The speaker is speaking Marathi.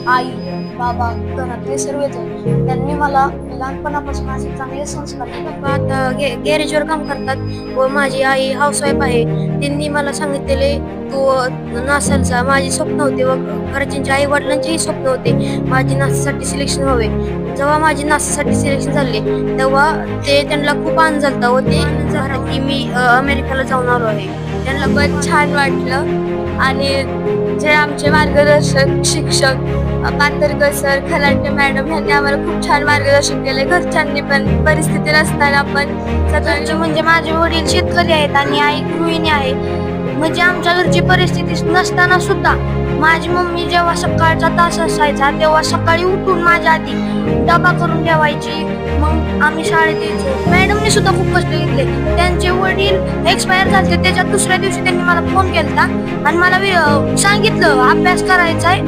आई, बाबा, घरातले सर्वच त्यांनी मला लहानपणापासून असे चांगले संस्कार दिले. पप्पा आता गॅरेजवर काम करतात व माझी आई हाऊसवाईफ आहे. त्यांनी मला सांगितलेले तू नासाला माझी स्वप्न होते व घरच्यांच्या आई वडिलांचेही स्वप्न होते माझी नासासाठी सिलेक्शन व्हावे. जेव्हा माझी नासासाठी सिलेक्शन झाले तेव्हा त्यांना खूप आनंद झाला व ते झाला की मी अमेरिकेला जाऊन आलो आहे. त्यांना पण छान वाटलं आणि जे आमचे मार्गदर्शक शिक्षक पाथर्कर सर, खलाटे मॅडम यांनी आम्हाला खूप छान मार्गदर्शन केले. घरच्यांनी पण परिस्थिती नसताना पण सगळ्यांचे म्हणजे माझे वडील शेतकरी आहेत आणि आई गृहिणी आहे. म्हणजे आमच्या घरची परिस्थिती नसताना सुद्धा माझी मम्मी जेव्हा सकाळचा तास असायचा तेव्हा सकाळी उठून माझ्या आधी डबा करून ठेवायची. मग आम्ही शाळेत यायचो. मॅडमने सुद्धा खूप कष्ट घेतले. त्यांचे वडील एक्सपायर झाले त्याच्या दुसऱ्या दिवशी त्यांनी मला फोन केला आणि मला सांगितलं अभ्यास करायचा आहे.